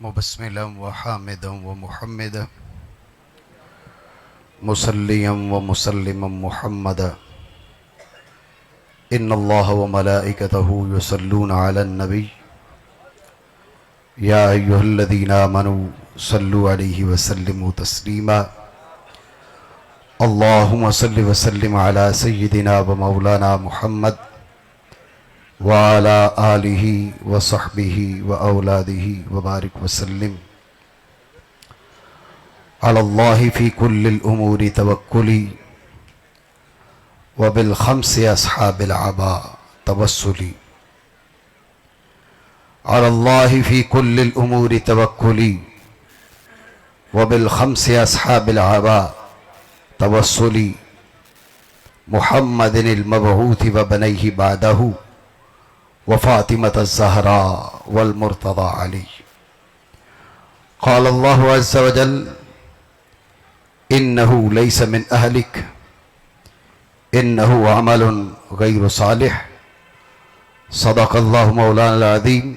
مبسملا وحامدا ومحمدا مصليا ومسلما محمدا إن الله وملائكته يصلون على النبي يا أيها الذين آمنوا صلوا عليه وسلموا تسليما اللهم صل وسلم على سيدنا ومولانا محمد وعلى آله وصحبه وأولاده وبارك وسلم على الله في كل الأمور توكلي وبالخمس أصحاب العباء توسلي على الله في كل الأمور توكلي وبالخمس أصحاب العباء توسلي محمد المبعوث وبنيه بعده وفاطمة الزهراء والمرتضى علي قال الله عز وجل إنه ليس من أهلك إنه عمل غير صالح صدق الله مولانا العظيم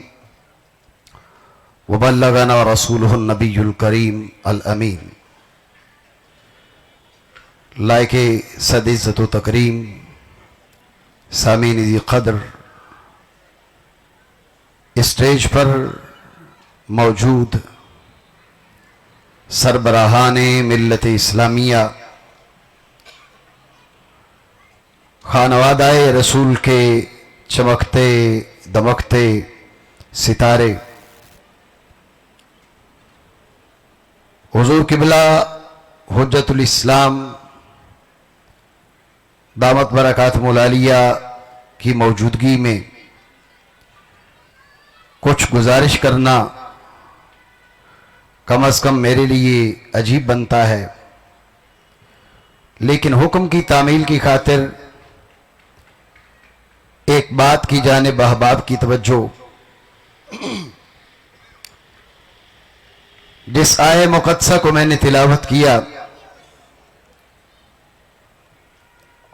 وبلغنا رسوله النبي الكريم الأمين لائق صد عزت و تکریم سامعین ذی قدر اسٹیج پر موجود سربراہان ملت اسلامیہ خانوادہ رسول کے چمکتے دمکتے ستارے، حضور قبلہ حجت الاسلام دامت برکاتہم العالیہ کی موجودگی میں کچھ گزارش کرنا کم از کم میرے لیے عجیب بنتا ہے، لیکن حکم کی تعمیل کی خاطر ایک بات کی جانب احباب کی توجہ۔ جس آیہ مقدسہ کو میں نے تلاوت کیا،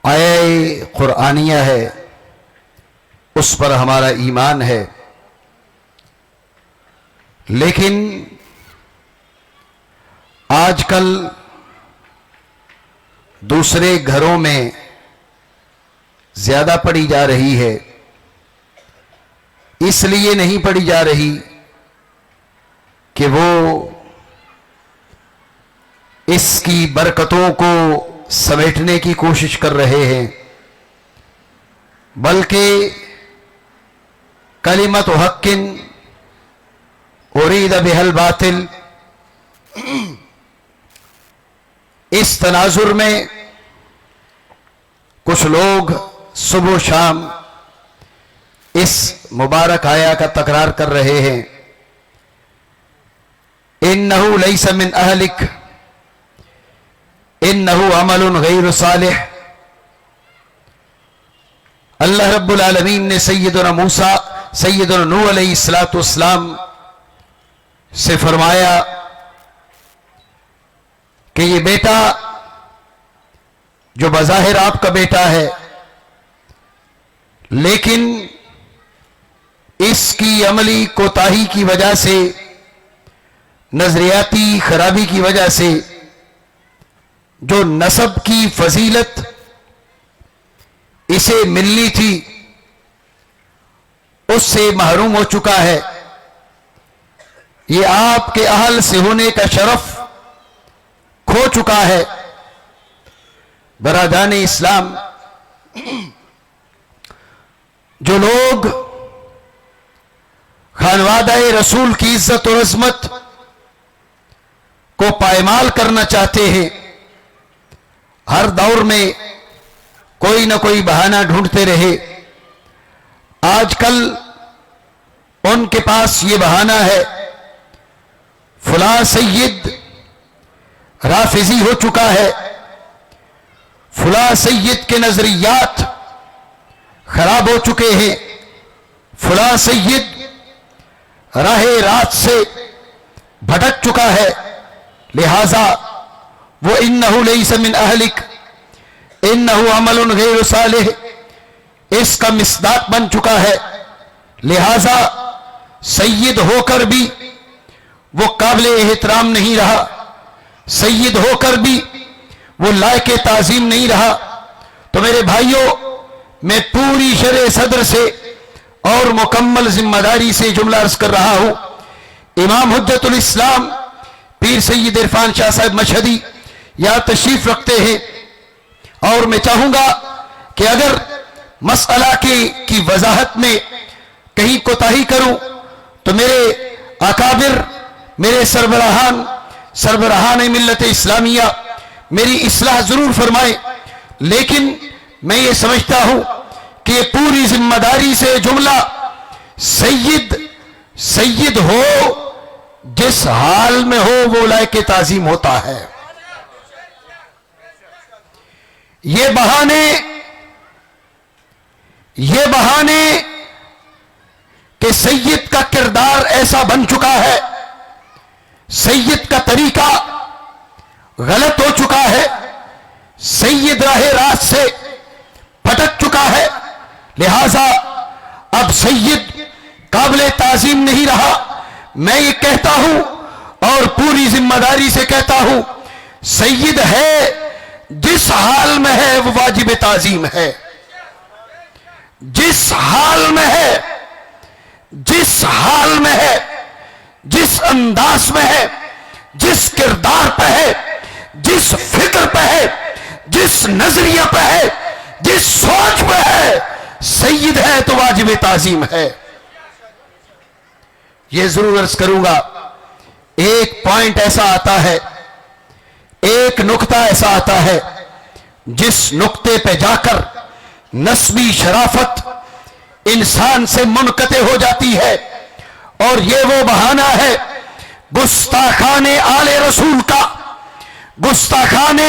آیہ قرآنیہ ہے، اس پر ہمارا ایمان ہے، لیکن آج کل دوسرے گھروں میں زیادہ پڑھی جا رہی ہے۔ اس لیے نہیں پڑھی جا رہی کہ وہ اس کی برکتوں کو سمیٹنے کی کوشش کر رہے ہیں، بلکہ کلمۃ حق ارید بہا الباطل، اس تناظر میں کچھ لوگ صبح و شام اس مبارک آیہ کا تکرار کر رہے ہیں، انہو لیس من اہلک انہو عمل غیر صالح۔ اللہ رب العالمین نے سیدنا نوح علیہ السلام سے فرمایا کہ یہ بیٹا جو بظاہر آپ کا بیٹا ہے، لیکن اس کی عملی کوتاہی کی وجہ سے، نظریاتی خرابی کی وجہ سے، جو نسب کی فضیلت اسے ملنی تھی اس سے محروم ہو چکا ہے۔ یہ آپ کے اہل سے ہونے کا شرف کھو چکا ہے۔ برادران اسلام، جو لوگ خانوادہ رسول کی عزت و عظمت کو پائمال کرنا چاہتے ہیں، ہر دور میں کوئی نہ کوئی بہانہ ڈھونڈتے رہے۔ آج کل ان کے پاس یہ بہانہ ہے، فلاں سید رافضی ہو چکا ہے، فلاں سید کے نظریات خراب ہو چکے ہیں، فلاں سید راہ راست سے بھٹک چکا ہے، لہذا وہ انہو لیس من اہلک انہو عمل غیر صالح اس کا مصداق بن چکا ہے۔ لہذا سید ہو کر بھی وہ قابل احترام نہیں رہا، سید ہو کر بھی وہ لائق تعظیم نہیں رہا۔ تو میرے بھائیوں، میں پوری شرح صدر سے اور مکمل ذمہ داری سے جملہ عرض کر رہا ہوں۔ امام حجت الاسلام پیر سید عرفان شاہ صاحب مشہدی یہاں تشریف رکھتے ہیں، اور میں چاہوں گا کہ اگر مسئلہ کی وضاحت میں کہیں کوتاہی کروں تو میرے اکابر، میرے سربراہان ملت اسلامیہ میری اصلاح ضرور فرمائے، لیکن میں یہ سمجھتا ہوں کہ یہ پوری ذمہ داری سے جملہ سید ہو، جس حال میں ہو وہ لائق تعظیم ہوتا ہے۔ یہ بہانے کہ سید کا کردار ایسا بن چکا ہے، سید کا طریقہ غلط ہو چکا ہے، سید راہ راست سے پھٹک چکا ہے، لہذا اب سید قابل تعظیم نہیں رہا۔ میں یہ کہتا ہوں اور پوری ذمہ داری سے کہتا ہوں، سید ہے، جس حال میں ہے وہ واجب تعظیم ہے، جس حال میں ہے، جس حال میں ہے، جس انداز میں ہے، جس کردار پہ ہے، جس فکر پہ ہے، جس نظریہ پہ ہے، جس سوچ پہ ہے، سید ہے تو واجب تعظیم ہے۔ یہ ضرور عرض کروں گا، ایک پوائنٹ ایسا آتا ہے، ایک نقطہ ایسا آتا ہے جس نقطے پہ جا کر نسبی شرافت انسان سے منقطع ہو جاتی ہے، اور یہ وہ بہانہ ہے گستاخان آل رسول کا، گستاخان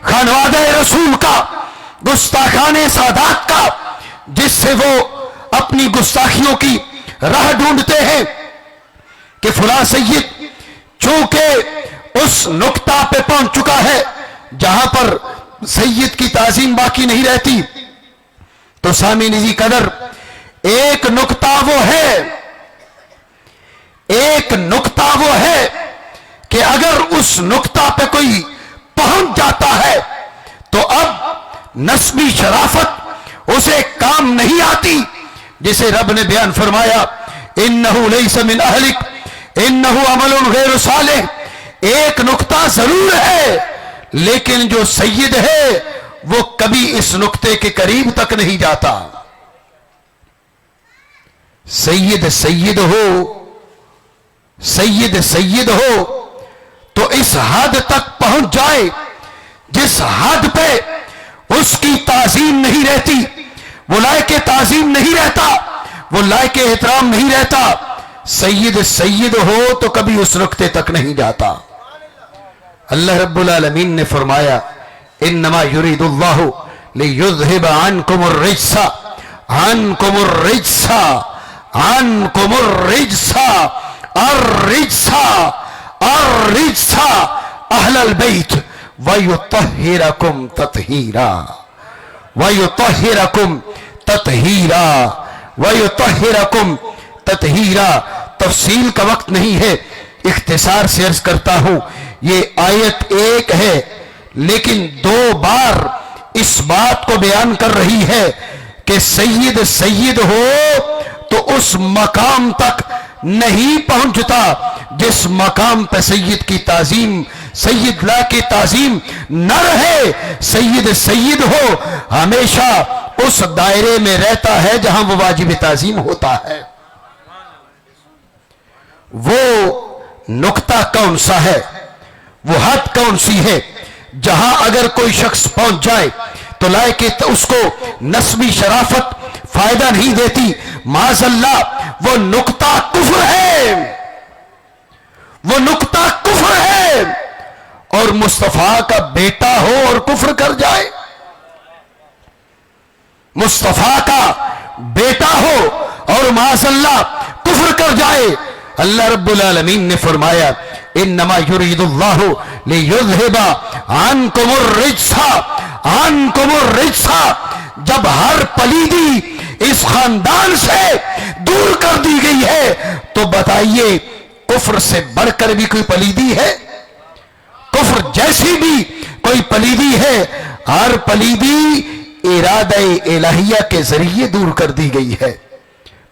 خانوادہ رسول کا، گستاخان سادات کا، جس سے وہ اپنی گستاخیوں کی راہ ڈھونڈتے ہیں کہ فلاں سید چونکہ اس نقطہ پہ پہنچ چکا ہے جہاں پر سید کی تعظیم باقی نہیں رہتی۔ تو سامعین عزیز قدر، ایک نقطہ وہ ہے کہ اگر اس نقطہ پہ کوئی پہنچ جاتا ہے تو اب نسبی شرافت اسے کام نہیں آتی، جسے رب نے بیان فرمایا انہو لیس من اہلک انہو عمل غیر صالح۔ ایک نقطہ ضرور ہے، لیکن جو سید ہے وہ کبھی اس نقطے کے قریب تک نہیں جاتا۔ سید ہو تو اس حد تک پہنچ جائے جس حد پہ اس کی تعظیم نہیں رہتی، وہ لائق تعظیم نہیں رہتا، وہ لائق احترام نہیں رہتا۔ سید ہو تو کبھی اس نقطے تک نہیں جاتا۔ اللہ رب العالمین نے فرمایا انما یرید اللہ لیذہب عنکم الرجس اہل البیت ویطہرکم تطہیرا۔ تفصیل کا وقت نہیں ہے، اختصار سے عرض کرتا ہوں، یہ آیت ایک ہے لیکن دو بار اس بات کو بیان کر رہی ہے کہ سید ہو تو اس مقام تک نہیں پہنچتا جس مقام پہ سید کی تعظیم، سید لا کی تعظیم نہ رہے۔ سید ہو ہمیشہ اس دائرے میں رہتا ہے جہاں وہ واجب تعظیم ہوتا ہے۔ وہ نقطہ کون سا ہے، وہ حد کون سی ہے جہاں اگر کوئی شخص پہنچ جائے تو لائق اس کو نسبی شرافت فائدہ نہیں دیتی، معاذ اللہ وہ نقطہ کفر ہے، وہ نقطہ کفر ہے۔ اور مصطفیٰ کا بیٹا ہو اور کفر کر جائے، مصطفیٰ کا بیٹا ہو اور معاذ اللہ کفر کر جائے، اللہ رب العالمین نے فرمایا انما یرید اللہ لیذہب عنکم الرجس۔ جب ہر پلیدی اس خاندان سے دور کر دی گئی ہے تو بتائیے कुफ्र से बढ़कर भी कोई पलीदी है? कुफ्र जैसी भी कोई पलीदी है, हर पलीदी इरादा इलाहिया के जरिए दूर कर दी गई है।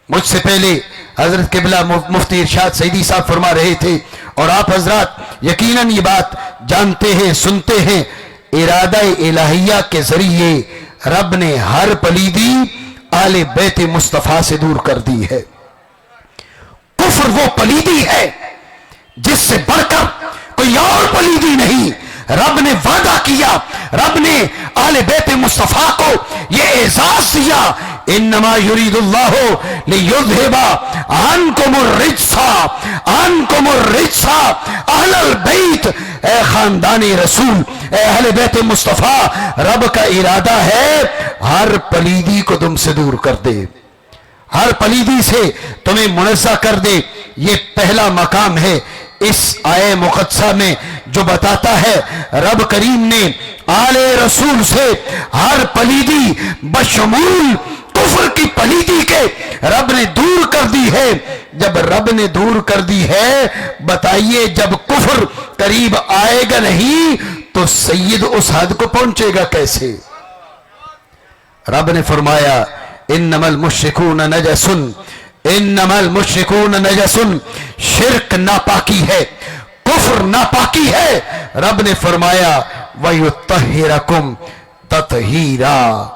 मुझसे पहले हजरत किबला मुफ्ती इरशाद सईदी साहब फरमा रहे थे, और आप हजरात यकीनन ये बात जानते हैं, सुनते हैं, इरादा इलाहिया के जरिए रब ने हर पलीदी आले बैत मुस्तफा से दूर कर दी है। कुफ्र वो पलीदी है जिससे बढ़कर कोई और पलीदी नहीं। रब ने वादा किया, रब ने आले बैत मुस्तफा को ये एजाज दिया, इन्नमा युरीदुल्लाहु लियुज़हिबा अन्कुमुर रिज्सा अहलल बैत। ए खानदानी रसूल, ए अहले बैत मुस्तफा, रब का इरादा है हर पलीदी को तुमसे दूर कर दे, हर पलीदी से तुम्हें मुनज़्ज़ह कर दे। ये पहला मकाम है इस आये मुक़द्दसा में जो बताता है रब करीम ने आले रसूल से हर पलीदी बशमूल कुफ्र की पलीदी के रब ने दूर कर दी है। जब रब ने दूर कर दी है, बताइए जब कुफ्र करीब आएगा नहीं तो सैयद उस हद को पहुंचेगा कैसे? रब ने फरमाया इन्नमल मुश्रिकून नजसुन, इन्नमल मुश्रिकून नजसुन, शिर्क नापाकी है, कुफ्र नापाकी है। रब ने फरमाया वयुत्तहिरकुम तत्हीरा,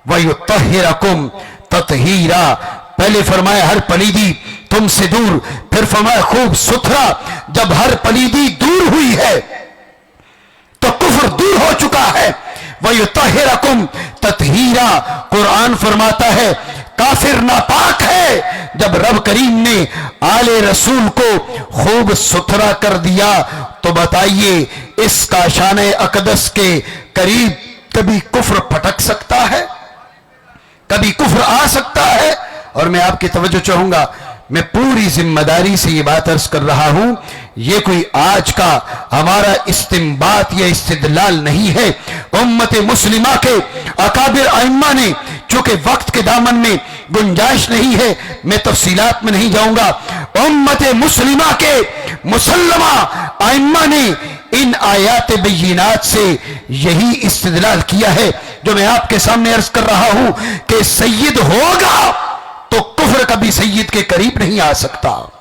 वयुत्तहिरकुम तत्हीरा। पहले फरमाया हर पलीदी तुमसे दूर, फिर फरमाया खूब सुथरा। जब हर पलीदी दूर हुई है तो कुफ्र दूर हो चुका है। वयुत्तहिरकुम तत्हीरा। कुरान फरमाता है काफिर नापाक है। जब रब करीम ने आले रसूल को खूब सुथरा कर दिया तो बताइए इसका शान अकदस के करीब कभी कुफ्र फटक सकता है? कभी कुफ्र आ सकता है? और मैं आपकी तवज्जो चाहूंगा, मैं पूरी जिम्मेदारी से ये बात अर्ज कर रहा हूं, ये कोई आज का हमारा इस्तिंबात या इस्तिदलाल नहीं है। उम्मत मुस्लिमा के अकाबिर आइम्मा ने, चूंकि वक्त के दामन में गुंजाइश नहीं है, मैं तफसीलात में नहीं जाऊंगा, उम्मत मुस्लिमा के मुसल्लमा आइम्मा ने इन आयात बय्यिनात से यही इस्तिदलाल किया है जो मैं आपके सामने अर्ज कर रहा हूं कि सैयद होगा तो कुफ्र कभी सैयद के करीब नहीं आ सकता।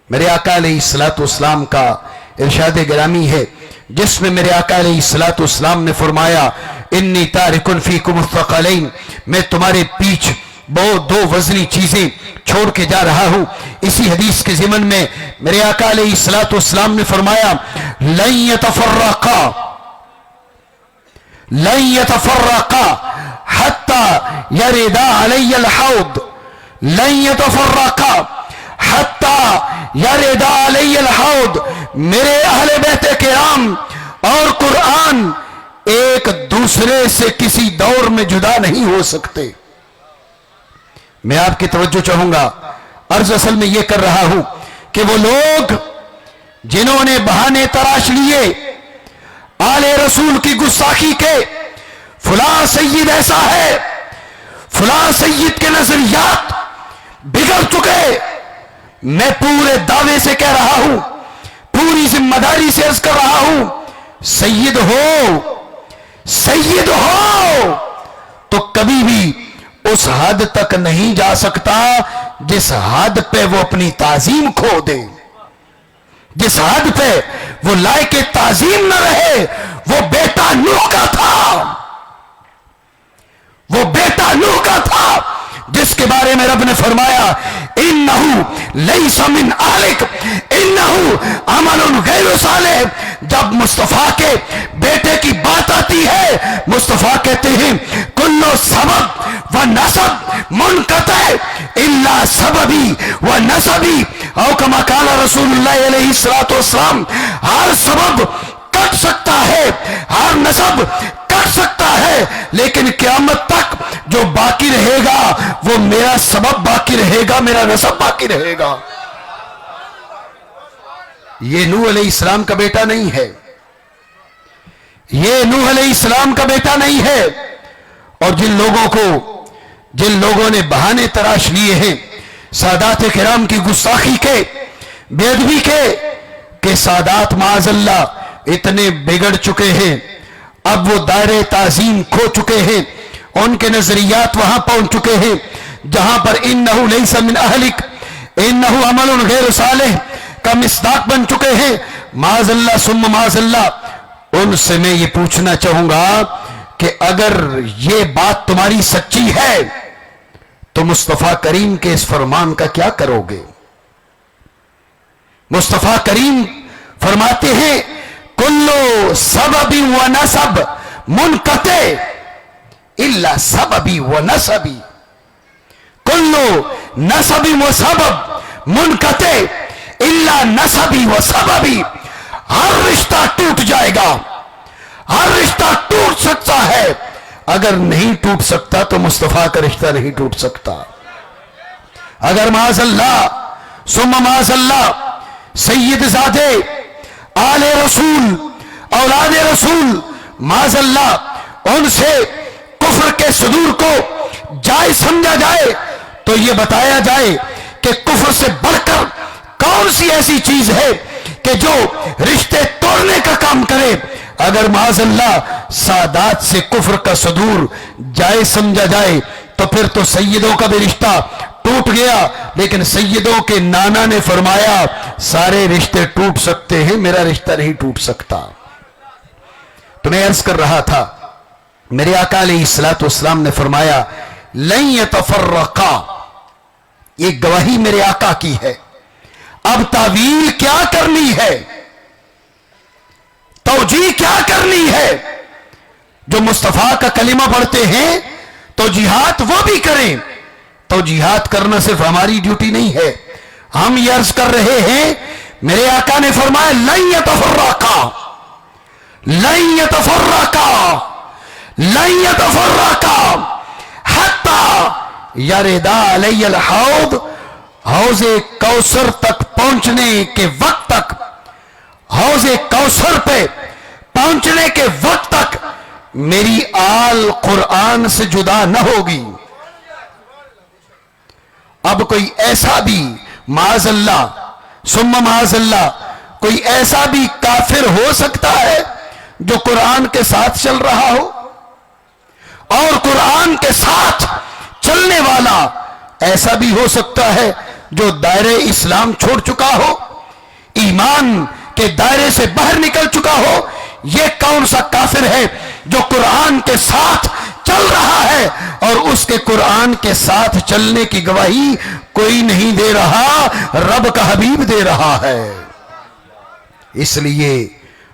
मेरे आका अलैहिस्सलातु वस्सलाम का इरशाद गिरामी है जिसमें मेरे आका अलैहिस्सलातु वस्सलाम ने फरमाया इन्नी तारिकुन फीकुम थक़लैन, मैं तुम्हारे पीछ दो वजनी चीजें छोड़ के जा रहा हूं। इसी हदीस के ज़िमन में मेरे आका अलैहिस्सलातु वस्सलाम ने फरमाया लन यतफर्रका हत्ता यरिदा अलैयल हौद, लन यतफर्रका हत्ता यरिदा अलैयल हौद। मेरे अहले बैत किराम और कुरान एक दूसरे से किसी दौर में जुदा नहीं हो सकते। मैं आपकी तवज्जो चाहूंगा, अर्ज असल में यह कर रहा हूं कि वो लोग जिन्होंने बहाने तराश लिए आले रसूल की गुस्ताखी के, फुला सैयद ऐसा है, फुला सैयद के नजरियात बिगड़ चुके, मैं पूरे दावे से कह रहा हूं, पूरी जिम्मेदारी से अर्ज कर रहा हूं, सैयद हो तो कभी भी उस हद तक नहीं जा सकता जिस हद पे वो अपनी ताजीम खो दे, जिस हद पे वो लायके ताजीम न रहे। वो बेटा नूह का था, वो बेटा नूह का था जिसके बारे में रब ने फरमाया इन्नहु लैसा मिन आलिक इन्नहु अमलुन गैरु सालिह। जब मुस्तफा के बेटे की बात आती है, मुस्तफा कहते हैं कुल्लु सबब व नसब मुनक़ति इल्ला सबबी व नसबी। औ कमा काला रसूलुल्लाह अलैहिस्सलातु वस्सलाम, हर सबब कट सकता है, हर नसब कट सकता है, लेकिन क़यामत तक जो बाकी रहेगा वो मेरा सबब बाकी रहेगा, मेरा नसब बाकी रहेगा। ये नूह अलैहिस्सलाम का बेटा नहीं है, ये नूह अलैहिस्सलाम का बेटा नहीं है। और जिन लोगों ने बहाने तराश लिए हैं सादात किराम की गुस्ताखी के, बेअदबी के कि सादात माज़अल्लाह इतने बिगड़ चुके हैं, अब वो दायरे ताज़ीम खो चुके हैं, उनके नजरियात वहां पहुंच चुके हैं जहां पर इन्नहु लैसा मिन अहलिक इन्नहु अमलुन गैर सालिह का मिस्दाक बन चुके हैं। माज़अल्लाह सुम्मा माज़अल्लाह, उनसे मैं ये पूछना चाहूंगा कि अगर ये बात तुम्हारी सच्ची है तो मुस्तफा करीम के इस फरमान का क्या करोगे? मुस्तफा करीम फरमाते हैं कुल्लो सबबी व नसब मुनकते इल्ला सबबी व नसबी, कुल्लो नसबी व सबब मुनकते इल्ला नसबी व सबबी। हर रिश्ता टूट जाएगा, हर रिश्ता टूट सकता है, अगर नहीं टूट सकता तो मुस्तफा का रिश्ता नहीं टूट सकता। अगर माज़अल्लाह सुम्मा माज़अल्लाह सैयद ज़ादे आले रसूल औलाद रसूल माज़अल्लाह उनसे कुफ्र के सुदूर को जायज समझा जाए तो ये बताया जाए कि कुफ्र से बढ़कर कौन सी ऐसी चीज है कि जो रिश्ते तोड़ने का काम करे। अगर माज़अल्लाह सादात से कुफ्र का सुदूर जायज समझा जाए तो फिर तो सैयदों का भी रिश्ता टूट गया, लेकिन सैयदों के नाना ने फरमाया सारे रिश्ते टूट सकते हैं, मेरा रिश्ता नहीं टूट सकता। तो मैं अर्ज कर रहा था, मेरे आका अलैहिस्सलातु वस्सलाम ने फरमाया लन यतफर्रका, ये गवाही मेरे आका की है। अब तावील क्या करनी है, तौजीह क्या करनी है? जो मुस्तफा का कलिमा पढ़ते हैं तो जिहाद वो भी करें। तो जिहाद करना सिर्फ हमारी ड्यूटी नहीं है, हम ये अर्ज कर रहे हैं, मेरे आका ने फरमाया लन यतफर्रका, लन यतफर्रका, लन यतफर्रका हत्ता यरदा अलैहिल हौद, हौज़े कौसर तक पहुंचने के वक्त तक, हौज़े कौसर पे पहुंचने के वक्त तक मेरी आल कुरान से जुदा न होगी। अब कोई ऐसा भी माज़अल्लाह सुम्मा माज़अल्लाह कोई ऐसा भी काफिर हो सकता है जो कुरान के साथ चल रहा हो, और कुरान के साथ चलने वाला ऐसा भी हो सकता है जो दायरे इस्लाम छोड़ चुका हो, ईमान के दायरे से बाहर निकल चुका हो। यह कौन सा काफिर है जो कुरान के साथ चल रहा है और उसके कुरान के साथ चलने की गवाही कोई नहीं दे रहा, रब का हबीब दे रहा है। इसलिए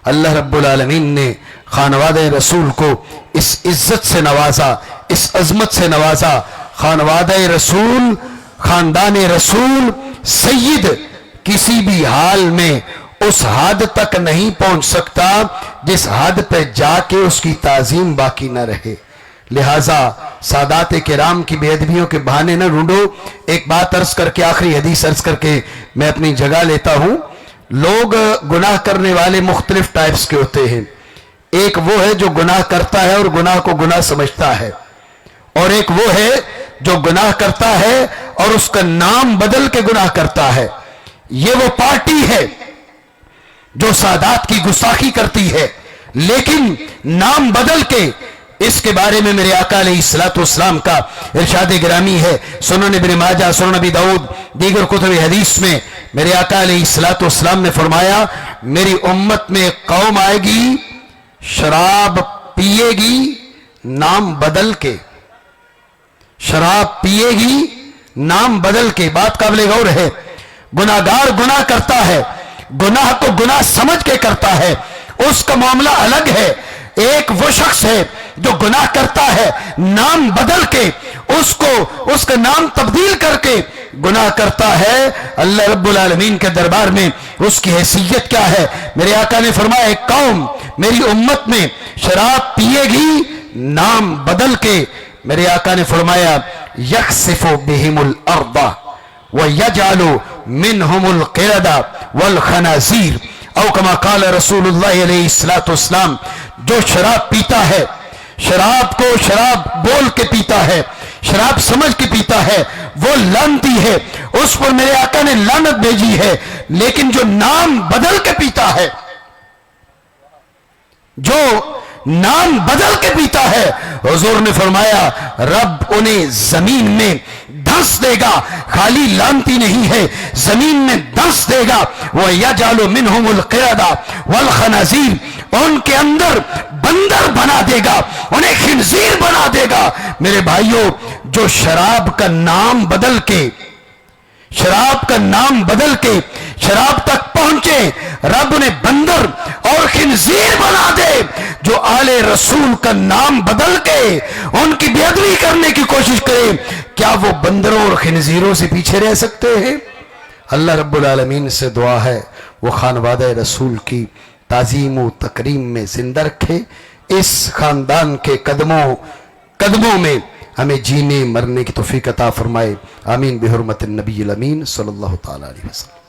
अल्लाह रब्बुल आलमीन ने खानवादे रसूल को इस इज्जत से नवाजा, इस अजमत से नवाजा। खानवादे रसूल, खानदान रसूल, सैयद किसी भी हाल में उस हद तक नहीं पहुंच सकता जिस हद पे जाके उसकी ताजीम बाकी न रहे। लिहाजा सादात किराम की बेअदबियों के बहाने न ढूंढो। एक बात अर्ज करके, आखिरी हदीस अर्ज करके मैं अपनी जगह लेता हूं। लोग गुनाह करने वाले मुख्तलिफ टाइप्स के होते हैं। एक वो है जो गुनाह करता है और गुनाह को गुनाह समझता है, और एक वो है जो गुनाह करता है और उसका नाम बदल के गुनाह करता है। ये वो पार्टी है जो सादात की गुस्ताखी करती है लेकिन नाम बदल के। इसके बारे में मेरे आका अलैहिस्सलातु वस्सलाम का इरशाद गिरामी है, सुनन इब्न माजा, सुनन अबी दाऊद, दीगर कुतुब हदीस में मेरे आका अलैहिस्सलातु वस्सलाम ने फरमाया मेरी उम्मत में कौम आएगी, शराब पिएगी नाम बदल के, शराब पिएगी नाम बदल के। बात काबिल गौर है। गुनाहगार गुनाह करता है, गुनाह को गुनाह समझ के करता है, उसका मामला अलग है। एक वो शख्स है जो गुनाह करता है नाम बदल के, उसको उसका नाम तब्दील करके गुनाह करता है। अल्लाह रब्बुल आलमीन के दरबार में उसकी हैसियत क्या है? मेरे आका ने फरमाया एक कौम मेरी उम्मत में शराब पिएगी नाम बदल के। मेरे आका ने फरमाया यख्सिफु बिहिमुल अर्दा व यजअलु मिनहुमुल क़िरदा वल खनाज़ीर औ कमा क़ाल रसूलुल्लाह अलैहिस्सलातु वस्सलाम। जो शराब पीता है, शराब को शराब बोल के पीता है, شراب سمجھ کے پیتا ہے وہ لعنتی ہے، اس پر میرے آقا نے لعنت بھیجی ہے۔ لیکن جو نام بدل کے پیتا ہے، جو نام بدل کے پیتا ہے، حضور نے فرمایا رب انہیں زمین میں دھنس دے گا، خالی لعنتی نہیں ہے، زمین میں دھنس دے گا۔ وَيَجْعَلُ مِنْهُمُ الْقِرَدَةَ وَالْخَنَازِيرَ، ان کے اندر بندر بنا دے گا، انہیں خنزیر بنا دے گا۔ میرے بھائیوں، جو شراب کا نام بدل کے شراب تک پہنچے، رب نے بندر اور خنزیر بنا دے۔ جو آل رسول کا نام بدل کے ان کی بے ادبی کرنے کی کوشش کرے، کیا وہ بندروں اور خنزیروں سے پیچھے رہ سکتے ہیں؟ اللہ رب العالمین سے دعا ہے وہ خانوادہ رسول کی تعظیم و تکریم میں زندہ رکھے، اس خاندان کے قدموں میں ہمیں جینے مرنے کی توفیق عطا فرمائے۔ آمین بحرمت النبی الامین صلی اللہ تعالی علیہ وسلم۔